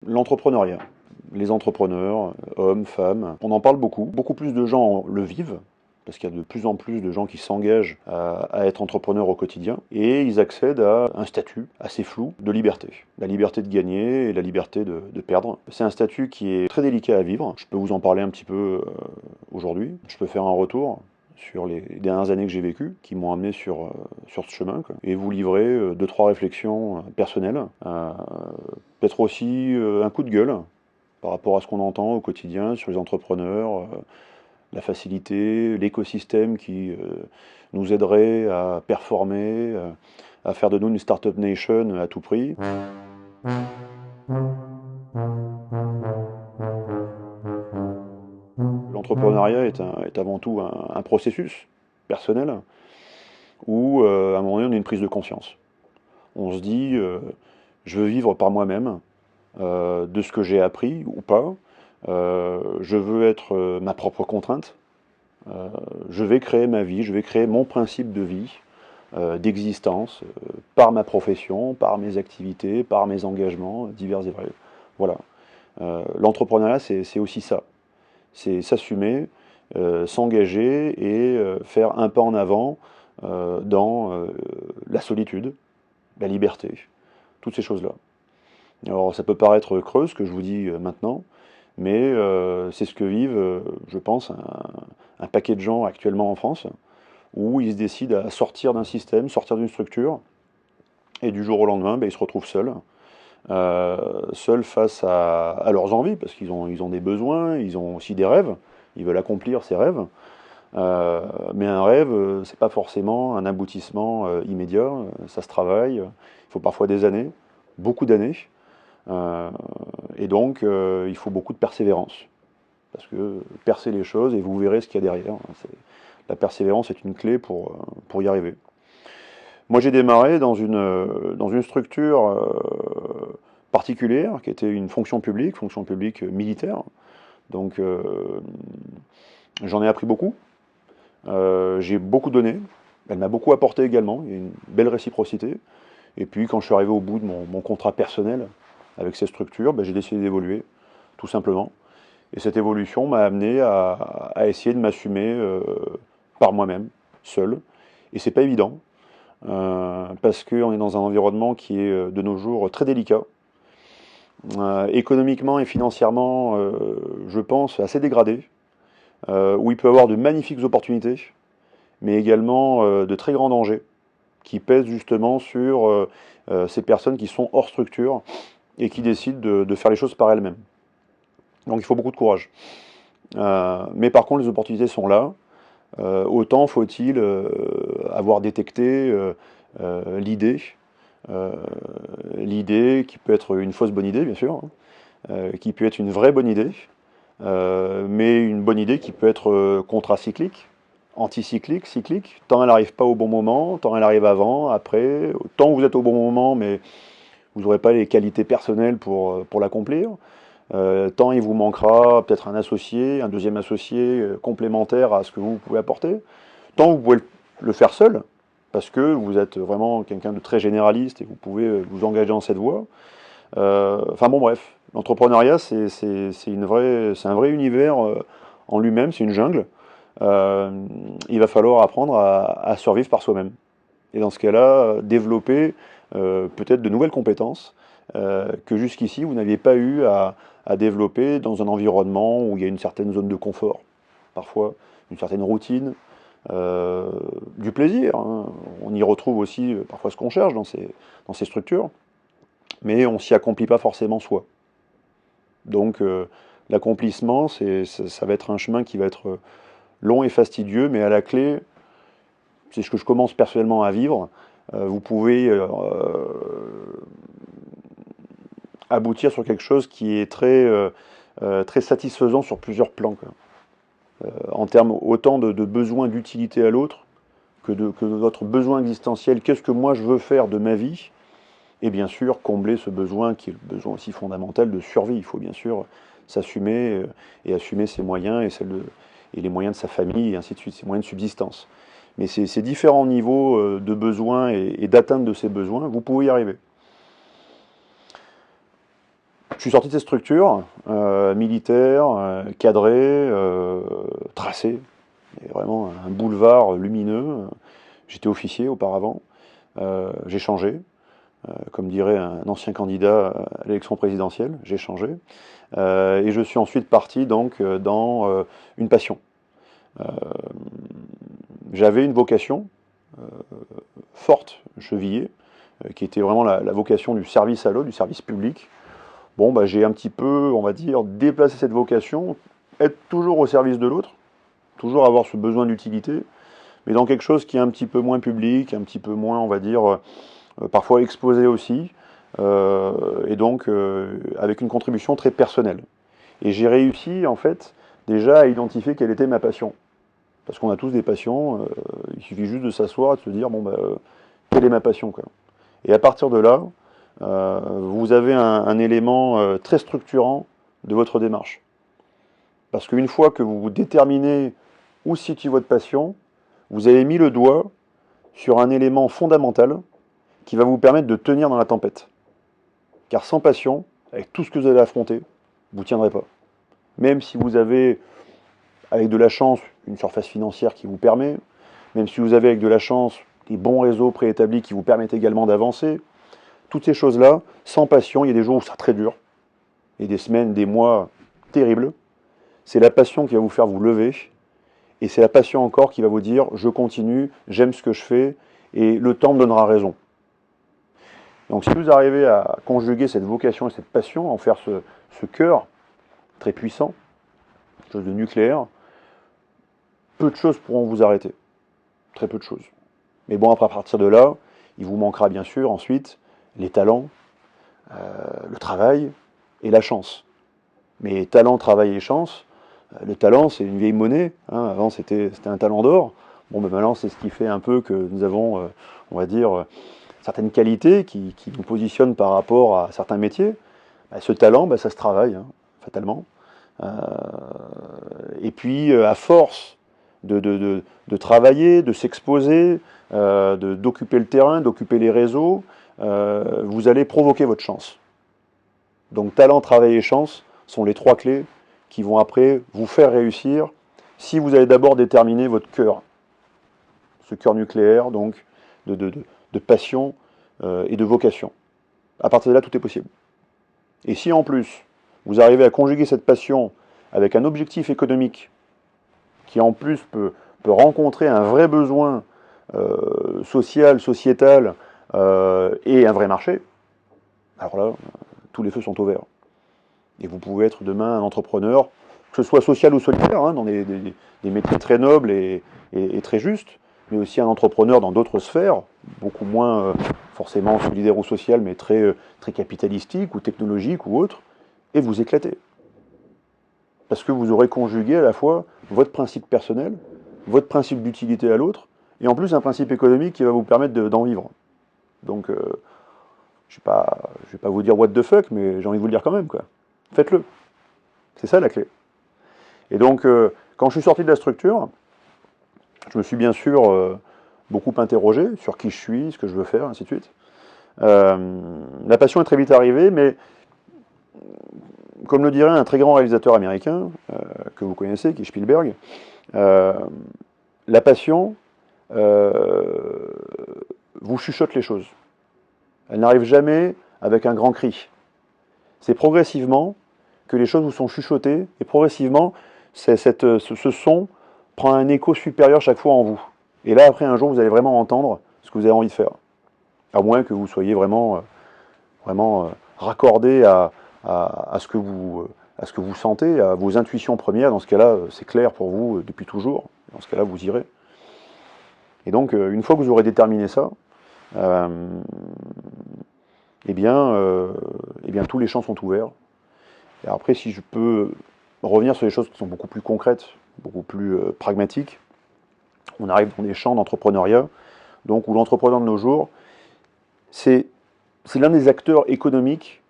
L'entrepreneuriat, les entrepreneurs, hommes, femmes, on en parle beaucoup. Beaucoup plus de gens le vivent, parce qu'il y a de plus en plus de gens qui s'engagent à être entrepreneurs au quotidien, et ils accèdent à un statut assez flou de liberté. La liberté de gagner et la liberté de perdre. C'est un statut qui est très délicat à vivre. Je peux vous en parler un petit peu aujourd'hui. Je peux faire un retour sur les dernières années que j'ai vécues, qui m'ont amené sur ce chemin, quoi. Et vous livrer deux, trois réflexions personnelles. Peut-être aussi un coup de gueule par rapport à ce qu'on entend au quotidien sur les entrepreneurs, la facilité, l'écosystème qui nous aiderait à performer, à faire de nous une startup nation à tout prix. L'entrepreneuriat est avant tout un processus personnel où, à un moment donné, on a une prise de conscience. On se dit, je veux vivre par moi-même, de ce que j'ai appris ou pas. Je veux être ma propre contrainte. Je vais créer ma vie, je vais créer mon principe de vie, d'existence, par ma profession, par mes activités, par mes engagements divers et variés. Voilà. L'entrepreneuriat, c'est aussi ça. C'est s'assumer, s'engager et faire un pas en avant dans la solitude, la liberté, toutes ces choses-là. Alors ça peut paraître creux ce que je vous dis maintenant, mais c'est ce que vivent, je pense, un paquet de gens actuellement en France, où ils se décident à sortir d'un système, sortir d'une structure, et du jour au lendemain, ben, ils se retrouvent seuls, seuls face à leurs envies, parce qu'ils ont des besoins, ils ont aussi des rêves, ils veulent accomplir ces rêves. Mais un rêve, c'est pas forcément un aboutissement immédiat, ça se travaille, il faut parfois des années, beaucoup d'années. Et donc, il faut beaucoup de persévérance. Parce que percez les choses et vous verrez ce qu'il y a derrière. La persévérance est une clé pour y arriver. Moi, j'ai démarré dans une structure particulière, qui était une fonction publique militaire. Donc, j'en ai appris beaucoup. J'ai beaucoup donné. Elle m'a beaucoup apporté également. Il y a une belle réciprocité. Et puis, quand je suis arrivé au bout de mon contrat personnel avec cette structure, ben, j'ai décidé d'évoluer, tout simplement. Et cette évolution m'a amené à essayer de m'assumer par moi-même, seul. Et c'est pas évident, parce qu'on est dans un environnement qui est de nos jours très délicat. Économiquement et financièrement, je pense, assez dégradé, où il peut y avoir de magnifiques opportunités, mais également de très grands dangers, qui pèsent justement sur ces personnes qui sont hors structure et qui décident de faire les choses par elles-mêmes. Donc il faut beaucoup de courage. Mais par contre, les opportunités sont là. Autant faut-il avoir détecté l'idée, l'idée qui peut être une fausse bonne idée, bien sûr, hein, qui peut être une vraie bonne idée, mais une bonne idée qui peut être contracyclique, anticyclique, cyclique. Tant elle n'arrive pas au bon moment, tant elle arrive avant, après, tant vous êtes au bon moment, mais vous n'aurez pas les qualités personnelles pour l'accomplir. Tant il vous manquera peut-être un associé, un deuxième associé complémentaire à ce que vous pouvez apporter. Tant vous pouvez le faire seul, parce que vous êtes vraiment quelqu'un de très généraliste et vous pouvez vous engager dans cette voie. Enfin bon bref, l'entrepreneuriat c'est un vrai univers en lui-même, c'est une jungle. Il va falloir apprendre à survivre par soi-même. Et dans ce cas-là, développer peut-être de nouvelles compétences que jusqu'ici vous n'aviez pas eu à développer dans un environnement où il y a une certaine zone de confort, parfois une certaine routine, du plaisir, hein. On y retrouve aussi parfois ce qu'on cherche dans ces structures, mais on s'y accomplit pas forcément soi. Donc l'accomplissement, ça va être un chemin qui va être long et fastidieux, mais à la clé, c'est ce que je commence personnellement à vivre. Vous pouvez aboutir sur quelque chose qui est très satisfaisant sur plusieurs plans, quoi. En termes autant de besoins d'utilité à l'autre que de votre besoin existentiel. Qu'est-ce que moi je veux faire de ma vie? Et bien sûr, combler ce besoin qui est le besoin aussi fondamental de survie. Il faut bien sûr s'assumer et assumer ses moyens et les moyens de sa famille et ainsi de suite, ses moyens de subsistance. Mais ces différents niveaux de besoins et d'atteinte de ces besoins, vous pouvez y arriver. Je suis sorti de cette structure militaire, cadrée, tracée, et vraiment un boulevard lumineux. J'étais officier auparavant, j'ai changé, comme dirait un ancien candidat à l'élection présidentielle, j'ai changé. Et je suis ensuite parti donc dans une passion. Euh, J'avais une vocation forte, chevillée, qui était vraiment la vocation du service à l'autre, du service public. Bon, bah, j'ai un petit peu, on va dire, déplacé cette vocation, être toujours au service de l'autre, toujours avoir ce besoin d'utilité, mais dans quelque chose qui est un petit peu moins public, un petit peu moins, on va dire, parfois exposé aussi, et donc avec une contribution très personnelle. Et j'ai réussi, en fait, déjà à identifier quelle était ma passion. Parce qu'on a tous des passions, il suffit juste de s'asseoir et de se dire, bon, bah, quelle est ma passion, quoi. Et à partir de là, vous avez un élément très structurant de votre démarche. Parce qu'une fois que vous déterminez où se situe votre passion, vous avez mis le doigt sur un élément fondamental qui va vous permettre de tenir dans la tempête. Car sans passion, avec tout ce que vous allez affronter, vous ne tiendrez pas. Même si vous avez, avec de la chance, une surface financière qui vous permet, même si vous avez avec de la chance des bons réseaux préétablis qui vous permettent également d'avancer, toutes ces choses-là, sans passion, il y a des jours où c'est très dur, et des semaines, des mois terribles. C'est la passion qui va vous faire vous lever, et c'est la passion encore qui va vous dire, je continue, j'aime ce que je fais, et le temps me donnera raison. Donc si vous arrivez à conjuguer cette vocation et cette passion, à en faire ce cœur très puissant, quelque chose de nucléaire, peu de choses pourront vous arrêter. Très peu de choses. Mais bon, après, à partir de là, il vous manquera bien sûr ensuite les talents, le travail et la chance. Mais talent, travail et chance, le talent, c'est une vieille monnaie. Hein. Avant, c'était un talent d'or. Bon, ben maintenant, c'est ce qui fait un peu que nous avons, on va dire, certaines qualités qui nous positionnent par rapport à certains métiers. Ben, ce talent, ben, ça se travaille, hein, fatalement. Et puis, à force de travailler, de s'exposer, d'occuper le terrain, d'occuper les réseaux, vous allez provoquer votre chance. Donc talent, travail et chance sont les trois clés qui vont après vous faire réussir si vous allez d'abord déterminer votre cœur. Ce cœur nucléaire, donc, de passion et de vocation. À partir de là, tout est possible. Et si en plus, vous arrivez à conjuguer cette passion avec un objectif économique qui en plus peut rencontrer un vrai besoin social, sociétal et un vrai marché, alors là, tous les feux sont au vert. Et vous pouvez être demain un entrepreneur, que ce soit social ou solidaire, hein, dans des métiers très nobles et très justes, mais aussi un entrepreneur dans d'autres sphères, beaucoup moins forcément solidaire ou social, mais très capitalistique ou technologique ou autre, et vous éclatez. Parce que vous aurez conjugué à la fois votre principe personnel, votre principe d'utilité à l'autre, et en plus un principe économique qui va vous permettre d'en vivre. Donc, je vais pas vous dire what the fuck, mais j'ai envie de vous le dire quand même, quoi. Faites-le. C'est ça la clé. Et donc, quand je suis sorti de la structure, je me suis bien sûr beaucoup interrogé sur qui je suis, ce que je veux faire, ainsi de suite. La passion est très vite arrivée, mais comme le dirait un très grand réalisateur américain, que vous connaissez, qui est Spielberg, la passion vous chuchote les choses. Elle n'arrive jamais avec un grand cri. C'est progressivement que les choses vous sont chuchotées, et progressivement, ce son prend un écho supérieur chaque fois en vous. Et là, après, un jour, vous allez vraiment entendre ce que vous avez envie de faire. À moins que vous soyez vraiment raccordé à ce que vous sentez, à vos intuitions premières. Dans ce cas-là, c'est clair pour vous depuis toujours. Dans ce cas-là, vous irez. Et donc, une fois que vous aurez déterminé ça, eh bien, tous les champs sont ouverts. Et après, si je peux revenir sur les choses qui sont beaucoup plus concrètes, beaucoup plus pragmatiques, on arrive dans des champs d'entrepreneuriat, donc où l'entrepreneur de nos jours, c'est l'un des acteurs économiques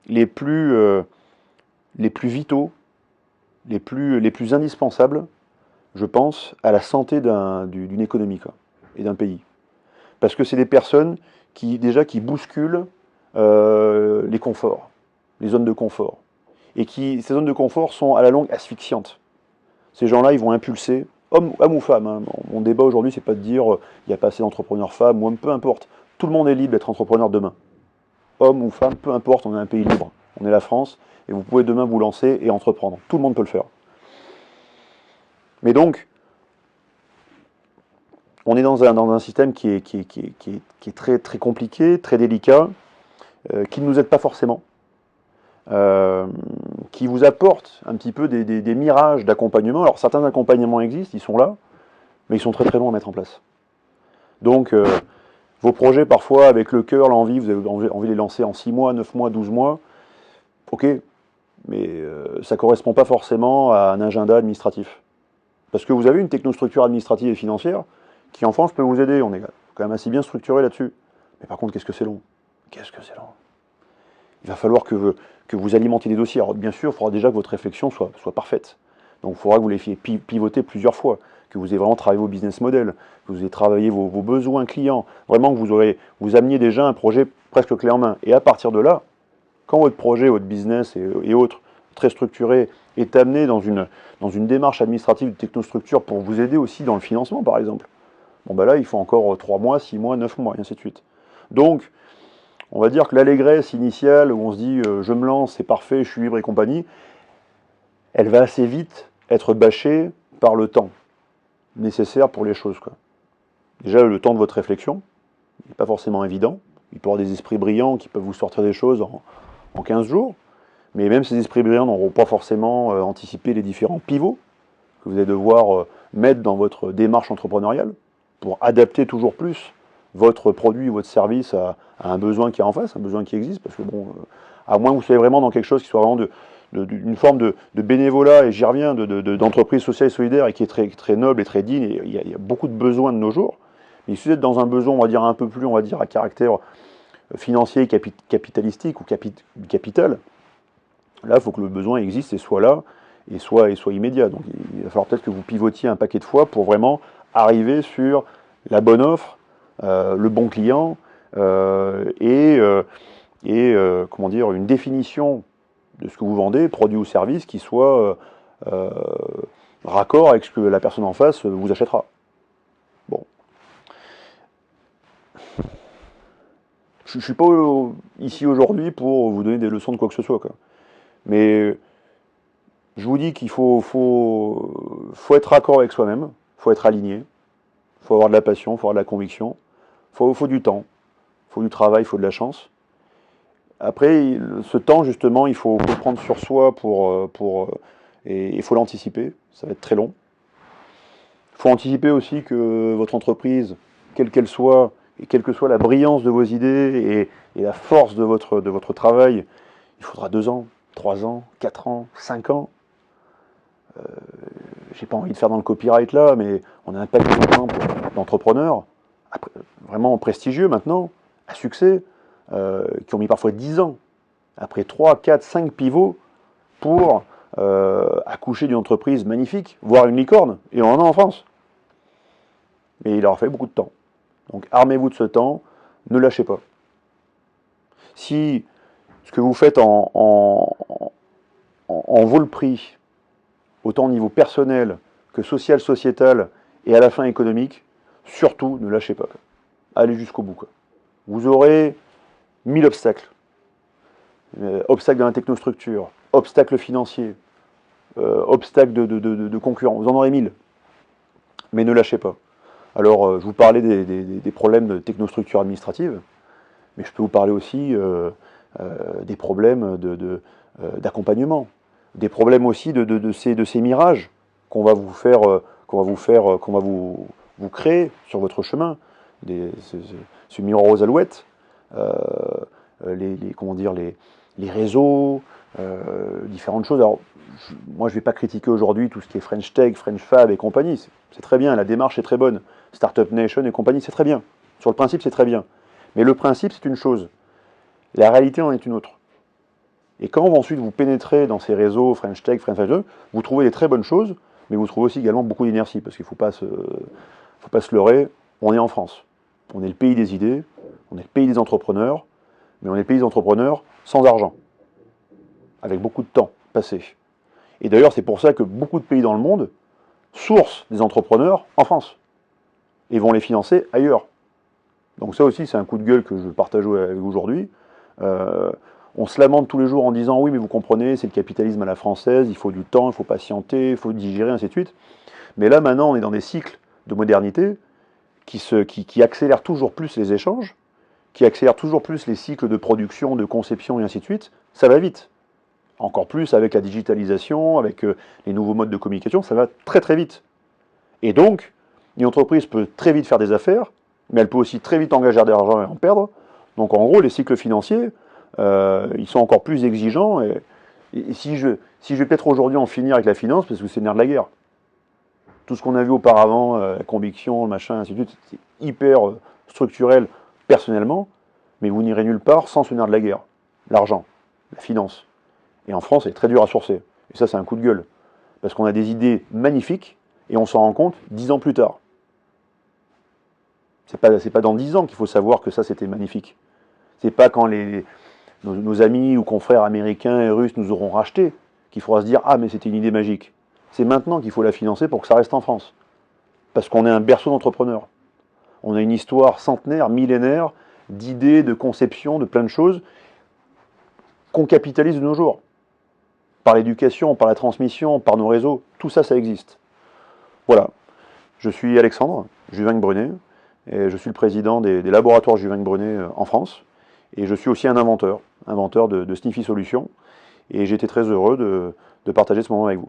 les plus vitaux, les plus indispensables, je pense, à la santé d'une économie, quoi, et d'un pays. Parce que c'est des personnes qui bousculent les conforts. les zones de confort. Et ces zones de confort sont à la longue asphyxiantes. Ces gens-là, ils vont impulser, homme ou femme. Hein. Mon débat aujourd'hui, c'est pas de dire il n'y a pas assez d'entrepreneurs femmes ou hommes, peu importe. Tout le monde est libre d'être entrepreneur demain. Homme ou femme, peu importe, on est un pays libre. On est la France, et vous pouvez demain vous lancer et entreprendre. Tout le monde peut le faire. Mais donc, on est dans un système qui est très, très compliqué, très délicat, qui ne nous aide pas forcément, qui vous apporte un petit peu des mirages d'accompagnement. Alors certains accompagnements existent, ils sont là, mais ils sont très très longs à mettre en place. Donc vos projets parfois avec le cœur, l'envie, vous avez envie de les lancer en 6 mois, 9 mois, 12 mois, ok, mais ça ne correspond pas forcément à un agenda administratif. Parce que vous avez une technostructure administrative et financière qui en France peut vous aider, on est quand même assez bien structuré là-dessus. Mais par contre, qu'est-ce que c'est long? Qu'est-ce que c'est long? Il va falloir que vous alimentiez les dossiers. Alors bien sûr, il faudra déjà que votre réflexion soit parfaite. Donc il faudra que vous les fassiez pivoter plusieurs fois, que vous ayez vraiment travaillé vos business models, que vous ayez travaillé vos besoins clients, vraiment que vous ameniez déjà un projet presque clé en main. Et à partir de là, quand votre projet, votre business et autres, très structuré, est amené dans une démarche administrative de technostructure pour vous aider aussi dans le financement, par exemple, bon ben là, il faut encore 3 mois, 6 mois, 9 mois, et ainsi de suite. Donc, on va dire que l'allégresse initiale, où on se dit je me lance, c'est parfait, je suis libre et compagnie, elle va assez vite être bâchée par le temps nécessaire pour les choses, quoi. Déjà, le temps de votre réflexion n'est pas forcément évident. Il peut y avoir des esprits brillants qui peuvent vous sortir des choses en 15 jours, mais même ces esprits brillants n'auront pas forcément anticipé les différents pivots que vous allez devoir mettre dans votre démarche entrepreneuriale pour adapter toujours plus votre produit ou votre service à un besoin qui est en face, un besoin qui existe, parce que bon, à moins que vous soyez vraiment dans quelque chose qui soit vraiment une forme de bénévolat, et j'y reviens, d'entreprise sociale et solidaire, et qui est très noble et très digne, et il y a beaucoup de besoins de nos jours. Mais si vous êtes dans un besoin, on va dire un peu plus, on va dire à caractère financier, capitalistique ou capital, là, il faut que le besoin existe et soit là, et soit immédiat. Donc il va falloir peut-être que vous pivotiez un paquet de fois pour vraiment arriver sur la bonne offre, le bon client, comment dire, une définition de ce que vous vendez, produit ou service, qui soit raccord avec ce que la personne en face vous achètera. Bon. Je ne suis pas ici aujourd'hui pour vous donner des leçons de quoi que ce soit, quoi. Mais je vous dis qu'il faut être raccord avec soi-même, il faut être aligné, il faut avoir de la passion, il faut avoir de la conviction, il faut du temps, il faut du travail, il faut de la chance. Après, ce temps, justement, il faut le prendre sur soi et il faut l'anticiper, ça va être très long. Il faut anticiper aussi que votre entreprise, quelle qu'elle soit, et quelle que soit la brillance de vos idées et la force de votre travail, il faudra 2 ans, 3 ans, 4 ans, 5 ans. J'ai pas envie de faire dans le copyright là, mais on a un paquet d'entrepreneurs, vraiment prestigieux maintenant, à succès, qui ont mis parfois 10 ans, après 3, 4, 5 pivots, pour accoucher d'une entreprise magnifique, voire une licorne, et on en a en France. Mais il leur a fallu beaucoup de temps. Donc armez-vous de ce temps, ne lâchez pas. Si ce que vous faites en vaut le prix, autant au niveau personnel que social, sociétal et à la fin économique, surtout ne lâchez pas. Allez jusqu'au bout. Vous aurez 1000 obstacles. Obstacles dans la technostructure, obstacles financiers, obstacles de concurrents. Vous en aurez 1000. Mais ne lâchez pas. Alors, je vous parlais des problèmes de technostructure administrative, mais je peux vous parler aussi des problèmes d'accompagnement, des problèmes aussi de ces mirages qu'on va vous créer sur votre chemin, ce miroir aux alouettes, les réseaux, différentes choses. Alors, moi, je ne vais pas critiquer aujourd'hui tout ce qui est French Tech, French Fab et compagnie. C'est très bien, la démarche est très bonne. Startup Nation et compagnie, c'est très bien. Sur le principe, c'est très bien. Mais le principe, c'est une chose. La réalité en est une autre. Et quand ensuite vous pénétrez dans ces réseaux French Tech, French Fashion, vous trouvez des très bonnes choses, mais vous trouvez aussi également beaucoup d'inertie, parce qu'il ne faut pas se leurrer, on est en France. On est le pays des idées, on est le pays des entrepreneurs, mais on est le pays des entrepreneurs sans argent. avec beaucoup de temps passé. Et d'ailleurs, c'est pour ça que beaucoup de pays dans le monde sourcent des entrepreneurs en France et vont les financer ailleurs. Donc ça aussi, c'est un coup de gueule que je partage avec vous aujourd'hui. On se lamente tous les jours en disant « oui, mais vous comprenez, c'est le capitalisme à la française, il faut du temps, il faut patienter, il faut digérer, ainsi de suite ». Mais là, maintenant, on est dans des cycles de modernité qui accélèrent toujours plus les échanges, qui accélèrent toujours plus les cycles de production, de conception, et ainsi de suite. Ça va vite. Encore plus avec la digitalisation, avec les nouveaux modes de communication, ça va très très vite. Et donc, une entreprise peut très vite faire des affaires, mais elle peut aussi très vite engager de l'argent et en perdre. Donc en gros, les cycles financiers, ils sont encore plus exigeants. Et si je vais peut-être aujourd'hui en finir avec la finance, parce que c'est le nerf de la guerre. Tout ce qu'on a vu auparavant, la conviction, le machin, ainsi de suite, c'est hyper structurel personnellement, mais vous n'irez nulle part sans ce nerf de la guerre. L'argent, la finance. Et en France, c'est très dur à sourcer. Et ça, c'est un coup de gueule. Parce qu'on a des idées magnifiques, et on s'en rend compte 10 ans plus tard. C'est pas dans 10 ans qu'il faut savoir que ça, c'était magnifique. C'est pas quand nos amis ou confrères américains et russes nous auront racheté qu'il faudra se dire « Ah, mais c'était une idée magique ». C'est maintenant qu'il faut la financer pour que ça reste en France. Parce qu'on est un berceau d'entrepreneurs. On a une histoire centenaire, millénaire, d'idées, de conceptions, de plein de choses qu'on capitalise de nos jours. Par l'éducation, par la transmission, par nos réseaux, tout ça, ça existe. Voilà. Je suis Alexandre Juving-Brunet, et je suis le président des laboratoires Juving-Brunet en France. Et je suis aussi un inventeur de Sniffy Solutions. Et j'étais très heureux de partager ce moment avec vous.